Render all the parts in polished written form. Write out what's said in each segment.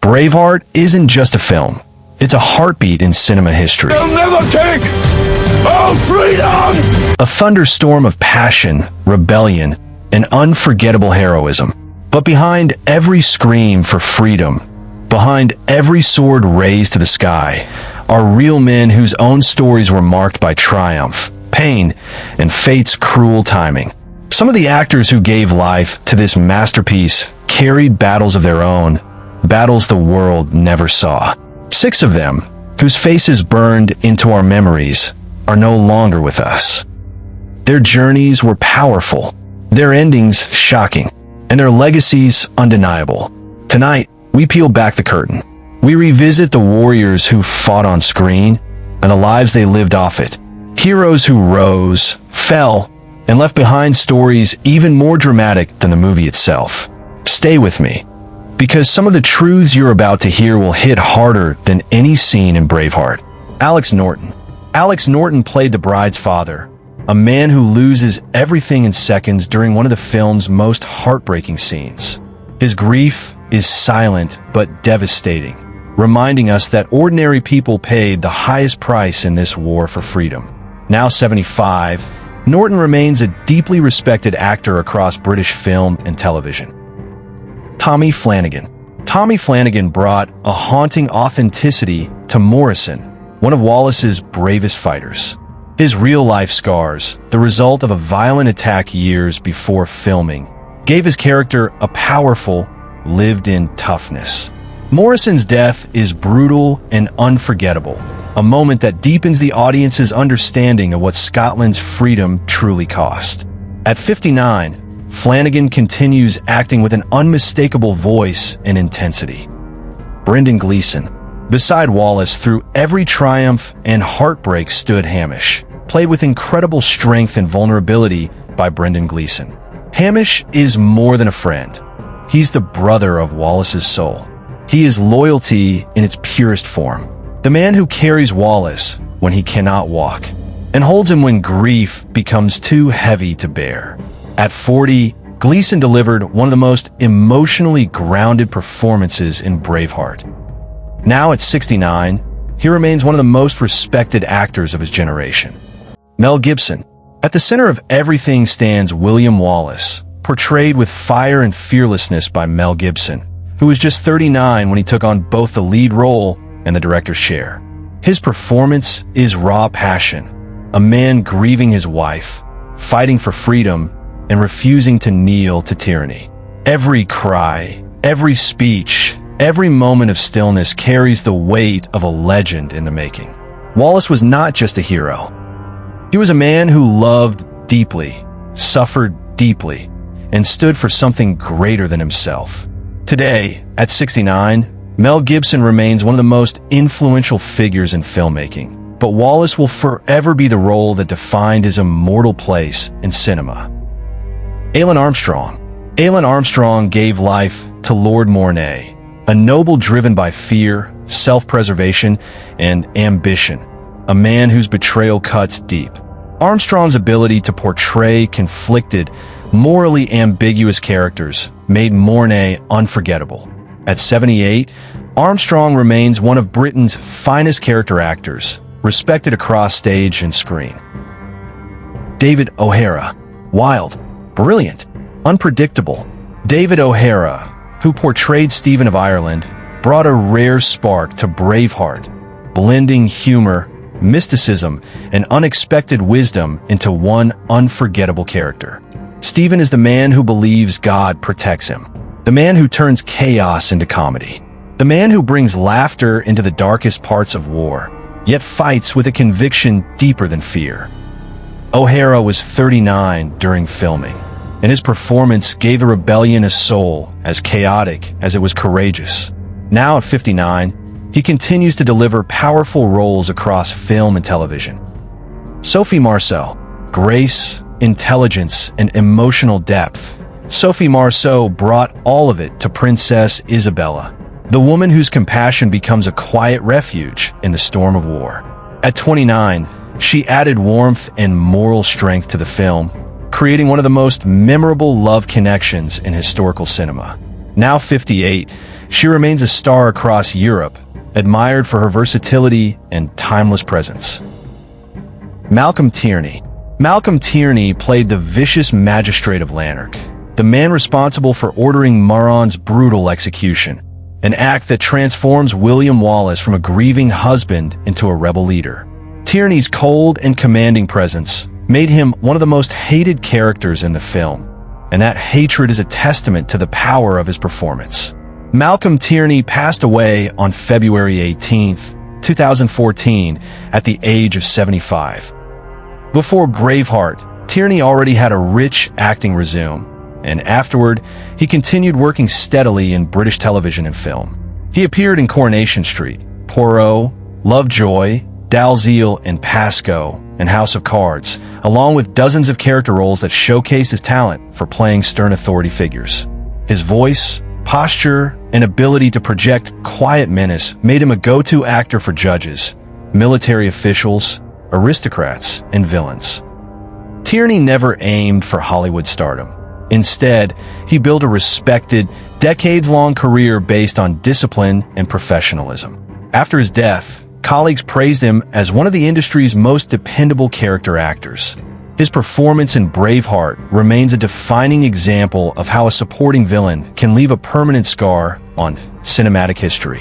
Braveheart isn't just a film. It's a heartbeat in cinema history. They'll never take our freedom! A thunderstorm of passion, rebellion, and unforgettable heroism. But behind every scream for freedom, behind every sword raised to the sky, are real men whose own stories were marked by triumph, pain, and fate's cruel timing. Some of the actors who gave life to this masterpiece carried battles of their own, battles the world never saw. 6 of them, whose faces burned into our memories, are no longer with us. Their journeys were powerful, their endings shocking, and their legacies undeniable. Tonight, we peel back the curtain. We revisit the warriors who fought on screen and the lives they lived off it. Heroes who rose, fell, and left behind stories even more dramatic than the movie itself. Stay with me, because some of the truths you're about to hear will hit harder than any scene in Braveheart. Alex Norton. Alex Norton played the bride's father, a man who loses everything in seconds during one of the film's most heartbreaking scenes. His grief is silent but devastating, reminding us that ordinary people paid the highest price in this war for freedom. Now 75, Norton remains a deeply respected actor across British film and television. Tommy Flanagan. Tommy Flanagan brought a haunting authenticity to Morrison, one of Wallace's bravest fighters. His real-life scars, the result of a violent attack years before filming, gave his character a powerful, lived-in toughness. Morrison's death is brutal and unforgettable, a moment that deepens the audience's understanding of what Scotland's freedom truly cost. At 59, Flanagan continues acting with an unmistakable voice and intensity. Brendan Gleeson. Beside Wallace, through every triumph and heartbreak stood Hamish, played with incredible strength and vulnerability by Brendan Gleeson. Hamish is more than a friend. He's the brother of Wallace's soul. He is loyalty in its purest form. The man who carries Wallace when he cannot walk, and holds him when grief becomes too heavy to bear. At 40, Gleeson delivered one of the most emotionally grounded performances in Braveheart. Now at 69, he remains one of the most respected actors of his generation. Mel Gibson. At the center of everything stands William Wallace, portrayed with fire and fearlessness by Mel Gibson, who was just 39 when he took on both the lead role and the director's share. His performance is raw passion, a man grieving his wife, fighting for freedom, and refusing to kneel to tyranny. Every cry, every speech, every moment of stillness carries the weight of a legend in the making. Wallace was not just a hero. He was a man who loved deeply, suffered deeply, and stood for something greater than himself. Today, at 69, Mel Gibson remains one of the most influential figures in filmmaking, but Wallace will forever be the role that defined his immortal place in cinema. Alan Armstrong. Alan Armstrong gave life to Lord Mornay, a noble driven by fear, self-preservation, and ambition, a man whose betrayal cuts deep. Armstrong's ability to portray conflicted, morally ambiguous characters made Mornay unforgettable. At 78, Armstrong remains one of Britain's finest character actors, respected across stage and screen. David O'Hara. Wild, brilliant, unpredictable. David O'Hara, who portrayed Stephen of Ireland, brought a rare spark to Braveheart, blending humor, mysticism, and unexpected wisdom into one unforgettable character. Stephen is the man who believes God protects him, the man who turns chaos into comedy, the man who brings laughter into the darkest parts of war, yet fights with a conviction deeper than fear. O'Hara was 39 during filming, and his performance gave the rebellion a soul as chaotic as it was courageous. Now at 59, he continues to deliver powerful roles across film and television. Sophie Marceau. Grace, intelligence, and emotional depth. Sophie Marceau brought all of it to Princess Isabella, the woman whose compassion becomes a quiet refuge in the storm of war. At 29, she added warmth and moral strength to the film, creating one of the most memorable love connections in historical cinema. Now 58, she remains a star across Europe, admired for her versatility and timeless presence. Malcolm Tierney. Malcolm Tierney played the vicious magistrate of Lanark, the man responsible for ordering Maron's brutal execution, an act that transforms William Wallace from a grieving husband into a rebel leader. Tierney's cold and commanding presence made him one of the most hated characters in the film, and that hatred is a testament to the power of his performance. Malcolm Tierney passed away on February 18, 2014, at the age of 75. Before Braveheart, Tierney already had a rich acting resume, and afterward, he continued working steadily in British television and film. He appeared in Coronation Street, Poirot, Lovejoy, Dalziel and Pascoe, and House of Cards, along with dozens of character roles that showcased his talent for playing stern authority figures. His voice, posture, and ability to project quiet menace made him a go-to actor for judges, military officials, aristocrats, and villains. Tierney never aimed for Hollywood stardom. Instead, he built a respected, decades-long career based on discipline and professionalism. After his death, colleagues praised him as one of the industry's most dependable character actors. His performance in Braveheart remains a defining example of how a supporting villain can leave a permanent scar on cinematic history.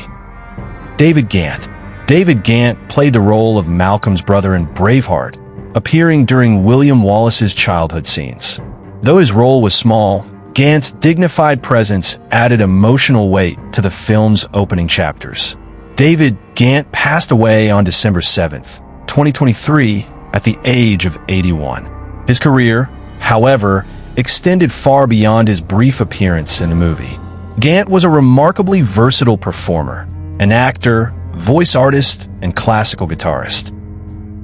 David Gant. David Gant played the role of Malcolm's brother in Braveheart, appearing during William Wallace's childhood scenes. Though his role was small, Gant's dignified presence added emotional weight to the film's opening chapters. David Gant passed away on December 7, 2023, at the age of 81. His career, however, extended far beyond his brief appearance in the movie. Gant was a remarkably versatile performer, an actor, voice artist, and classical guitarist.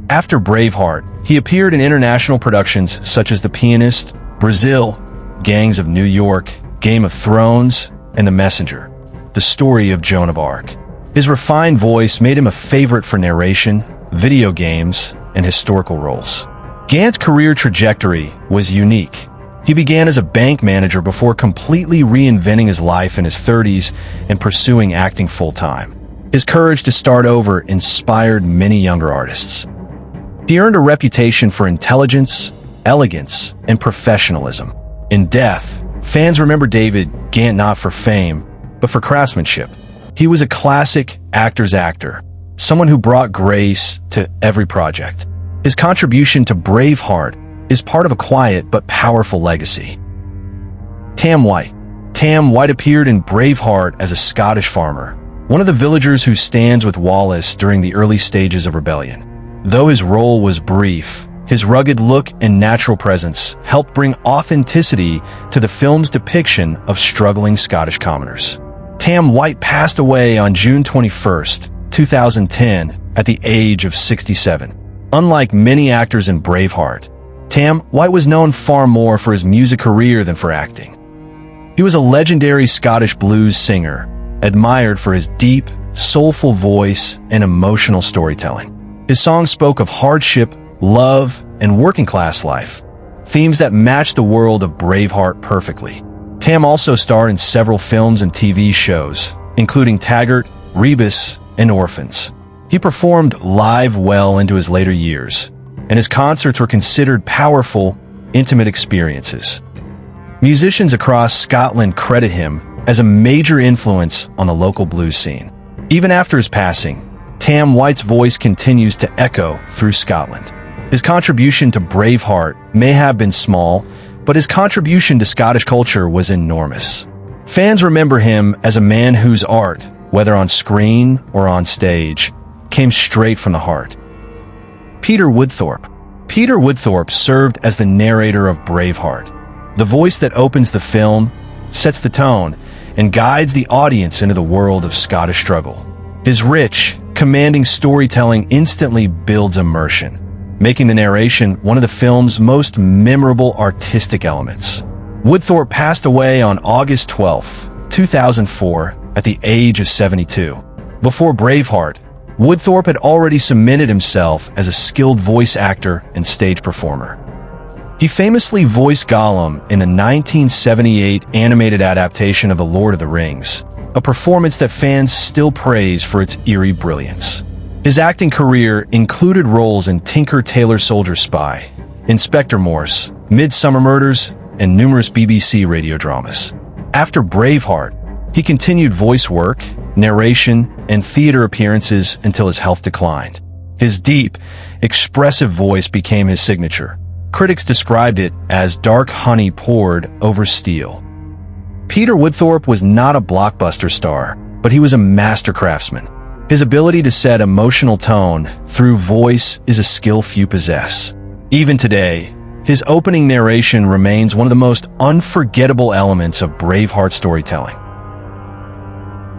After Braveheart, he appeared in international productions such as The Pianist, Brazil, Gangs of New York, Game of Thrones, and The Messenger, the story of Joan of Arc. His refined voice made him a favorite for narration, video games, and historical roles. Gant's career trajectory was unique. He began as a bank manager before completely reinventing his life in his 30s and pursuing acting full-time. His courage to start over inspired many younger artists. He earned a reputation for intelligence, elegance, and professionalism. In death, fans remember David Gant not for fame, but for craftsmanship. He was a classic actor's actor, someone who brought grace to every project. His contribution to Braveheart is part of a quiet but powerful legacy. Tam White. Tam White appeared in Braveheart as a Scottish farmer, one of the villagers who stands with Wallace during the early stages of rebellion. Though his role was brief, his rugged look and natural presence helped bring authenticity to the film's depiction of struggling Scottish commoners. Tam White passed away on June 21, 2010, at the age of 67. Unlike many actors in Braveheart, Tam White was known far more for his music career than for acting. He was a legendary Scottish blues singer, admired for his deep, soulful voice and emotional storytelling. His songs spoke of hardship, love, and working-class life, themes that matched the world of Braveheart perfectly. Tam also starred in several films and TV shows, including Taggart, Rebus, and Orphans. He performed live well into his later years, and his concerts were considered powerful, intimate experiences. Musicians across Scotland credit him as a major influence on the local blues scene. Even after his passing, Tam White's voice continues to echo through Scotland. His contribution to Braveheart may have been small, but his contribution to Scottish culture was enormous. Fans remember him as a man whose art, whether on screen or on stage, came straight from the heart. Peter Woodthorpe. Peter Woodthorpe served as the narrator of Braveheart, the voice that opens the film, sets the tone, and guides the audience into the world of Scottish struggle. His rich, commanding storytelling instantly builds immersion, making the narration one of the film's most memorable artistic elements. Woodthorpe passed away on August 12, 2004, at the age of 72. Before Braveheart, Woodthorpe had already cemented himself as a skilled voice actor and stage performer. He famously voiced Gollum in the 1978 animated adaptation of The Lord of the Rings, a performance that fans still praise for its eerie brilliance. His acting career included roles in Tinker Tailor Soldier Spy, Inspector Morse, Midsummer Murders, and numerous BBC radio dramas. After Braveheart, he continued voice work, narration, and theater appearances until his health declined. His deep, expressive voice became his signature. Critics described it as dark honey poured over steel. Peter Woodthorpe was not a blockbuster star, but he was a master craftsman. His ability to set emotional tone through voice is a skill few possess. Even today, his opening narration remains one of the most unforgettable elements of Braveheart storytelling.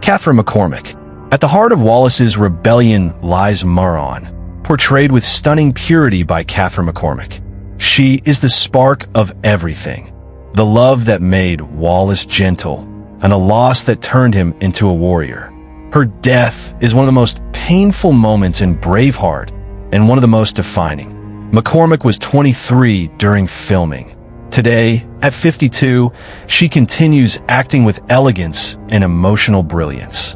Catherine McCormack. At the heart of Wallace's rebellion lies Maron, portrayed with stunning purity by Catherine McCormack. She is the spark of everything, the love that made Wallace gentle, and a loss that turned him into a warrior. Her death is one of the most painful moments in Braveheart and one of the most defining. McCormack was 23 during filming. Today, at 52, she continues acting with elegance and emotional brilliance.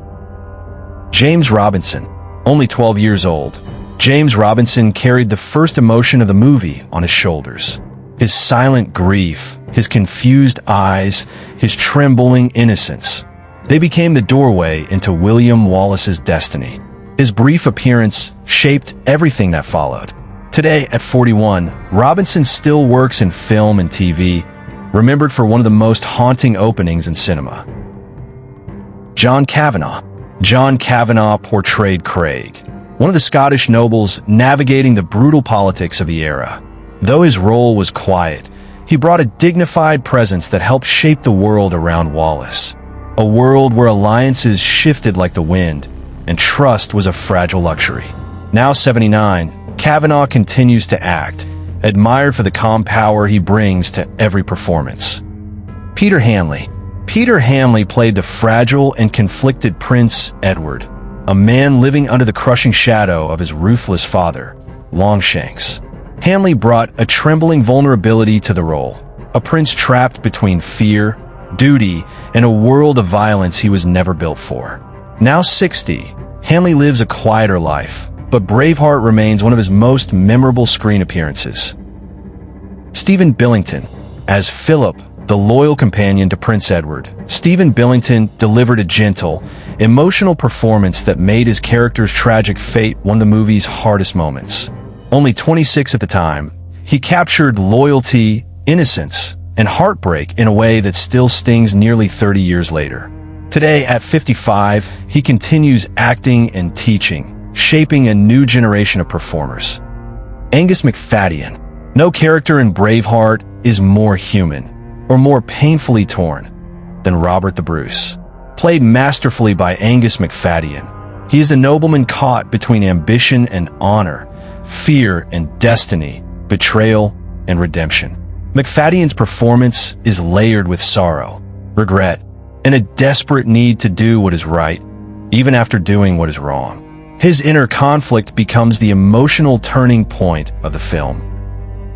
James Robinson, only 12 years old, James Robinson carried the first emotion of the movie on his shoulders. His silent grief, his confused eyes, his trembling innocence. They became the doorway into William Wallace's destiny. His brief appearance shaped everything that followed. Today, at 41, Robinson still works in film and TV, remembered for one of the most haunting openings in cinema. John Kavanagh. John Kavanagh portrayed Craig, one of the Scottish nobles navigating the brutal politics of the era. Though his role was quiet, he brought a dignified presence that helped shape the world around Wallace. A world where alliances shifted like the wind, and trust was a fragile luxury. Now 79, Kavanagh continues to act, admired for the calm power he brings to every performance. Peter Hanley. Peter Hanley played the fragile and conflicted Prince Edward, a man living under the crushing shadow of his ruthless father, Longshanks. Hanley brought a trembling vulnerability to the role, a prince trapped between fear, duty, and a world of violence he was never built for. Now 60, Hanley lives a quieter life, but Braveheart remains one of his most memorable screen appearances. Stephen Billington. As Philip, the loyal companion to Prince Edward, Stephen Billington delivered a gentle, emotional performance that made his character's tragic fate one of the movie's hardest moments. Only 26 at the time, he captured loyalty, innocence, and heartbreak in a way that still stings nearly 30 years later. Today, at 55, he continues acting and teaching, shaping a new generation of performers. Angus MacFadyen. No character in Braveheart is more human, or more painfully torn, than Robert the Bruce. Played masterfully by Angus MacFadyen, he is the nobleman caught between ambition and honor, fear and destiny, betrayal and redemption. MacFadyen's performance is layered with sorrow, regret, and a desperate need to do what is right, even after doing what is wrong. His inner conflict becomes the emotional turning point of the film.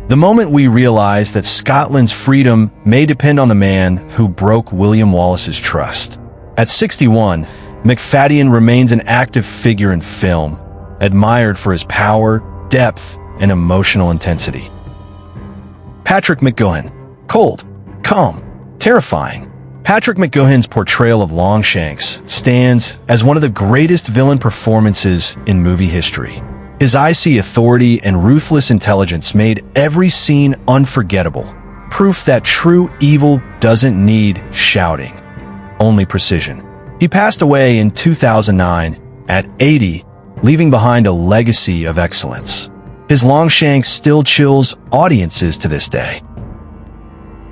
The moment we realize that Scotland's freedom may depend on the man who broke William Wallace's trust. At 61, MacFadyen remains an active figure in film, admired for his power, depth, and emotional intensity. Patrick McGoohan. Cold, calm, terrifying. Patrick McGoohan's portrayal of Longshanks stands as one of the greatest villain performances in movie history. His icy authority and ruthless intelligence made every scene unforgettable, proof that true evil doesn't need shouting, only precision. He passed away in 2009 at 80, leaving behind a legacy of excellence. His Longshanks still chills audiences to this day.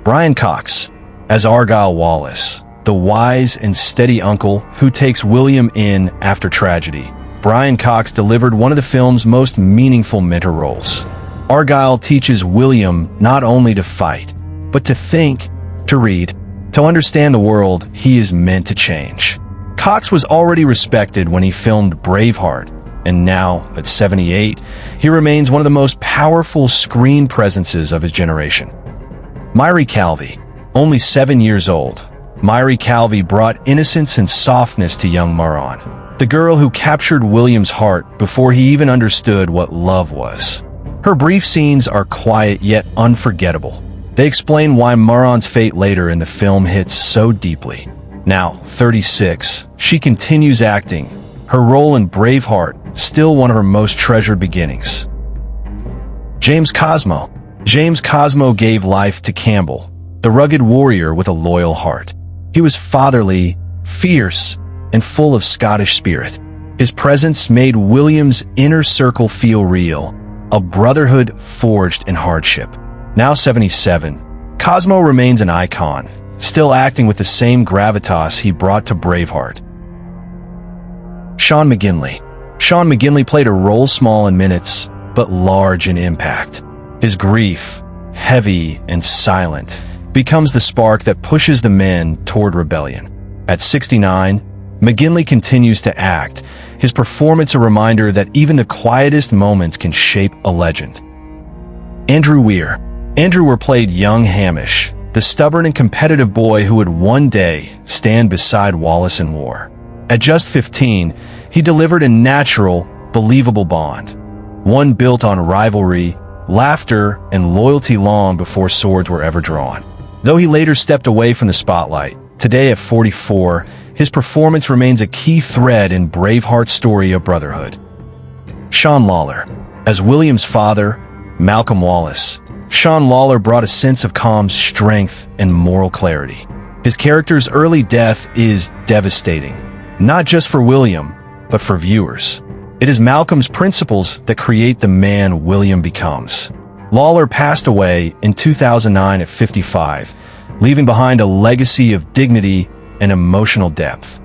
Brian Cox. As Argyle Wallace, the wise and steady uncle who takes William in after tragedy, Brian Cox delivered one of the film's most meaningful mentor roles. Argyle teaches William not only to fight, but to think, to read, to understand the world he is meant to change. Cox was already respected when he filmed Braveheart, and now, at 78, he remains one of the most powerful screen presences of his generation. Myrie Calvey. Only 7 years old, Myri Calvi brought innocence and softness to young Maron, the girl who captured William's heart before he even understood what love was. Her brief scenes are quiet yet unforgettable. They explain why Maron's fate later in the film hits so deeply. Now, 36, she continues acting, her role in Braveheart still one of her most treasured beginnings. James Cosmo. James Cosmo gave life to Campbell, the rugged warrior with a loyal heart. He was fatherly, fierce, and full of Scottish spirit. His presence made William's inner circle feel real, a brotherhood forged in hardship. Now 77, Cosmo remains an icon, still acting with the same gravitas he brought to Braveheart. Sean McGinley. Sean McGinley played a role small in minutes, but large in impact. His grief, heavy and silent, becomes the spark that pushes the men toward rebellion. At 69, McGinley continues to act, his performance a reminder that even the quietest moments can shape a legend. Andrew Weir. Andrew Weir played young Hamish, the stubborn and competitive boy who would one day stand beside Wallace in war. At just 15, he delivered a natural, believable bond, one built on rivalry, laughter, and loyalty long before swords were ever drawn. Though he later stepped away from the spotlight, today at 44, his performance remains a key thread in Braveheart's story of brotherhood. Sean Lawler. As William's father, Malcolm Wallace, Sean Lawler brought a sense of calm strength and moral clarity. His character's early death is devastating, not just for William, but for viewers. It is Malcolm's principles that create the man William becomes. Lawler passed away in 2009 at 55, leaving behind a legacy of dignity and emotional depth.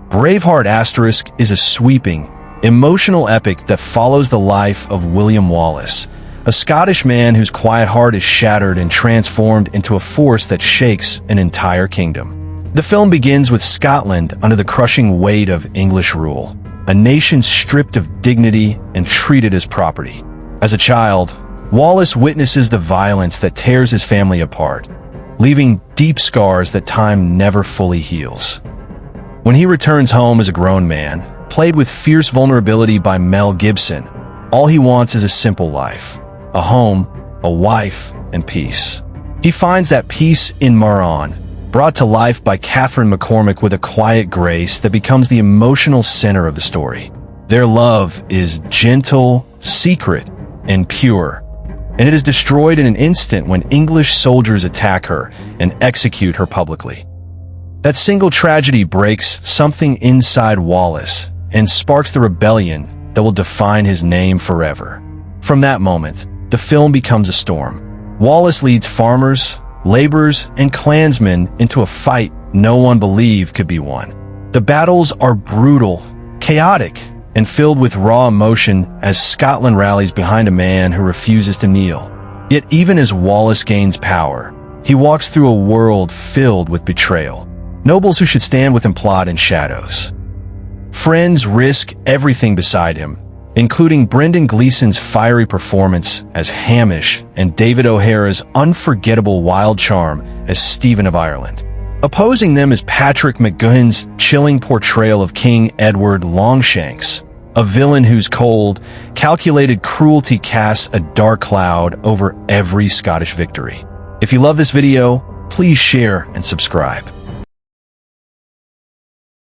Braveheart * is a sweeping, emotional epic that follows the life of William Wallace, a Scottish man whose quiet heart is shattered and transformed into a force that shakes an entire kingdom. The film begins with Scotland under the crushing weight of English rule, a nation stripped of dignity and treated as property. As a child, Wallace witnesses the violence that tears his family apart, leaving deep scars that time never fully heals. When he returns home as a grown man, played with fierce vulnerability by Mel Gibson, all he wants is a simple life, a home, a wife, and peace. He finds that peace in Maron, brought to life by Catherine McCormick with a quiet grace that becomes the emotional center of the story. Their love is gentle, secret, and pure, and it is destroyed in an instant when English soldiers attack her and execute her publicly. That single tragedy breaks something inside Wallace and sparks the rebellion that will define his name forever. From that moment, the film becomes a storm. Wallace leads farmers, laborers, and clansmen into a fight no one believed could be won. The battles are brutal, chaotic, and filled with raw emotion as Scotland rallies behind a man who refuses to kneel. Yet even as Wallace gains power, he walks through a world filled with betrayal. Nobles who should stand with him plot in shadows. Friends risk everything beside him, including Brendan Gleeson's fiery performance as Hamish and David O'Hara's unforgettable wild charm as Stephen of Ireland. Opposing them is Patrick McGoohan's chilling portrayal of King Edward Longshanks, a villain whose cold, calculated cruelty casts a dark cloud over every Scottish victory. If you love this video, please share and subscribe.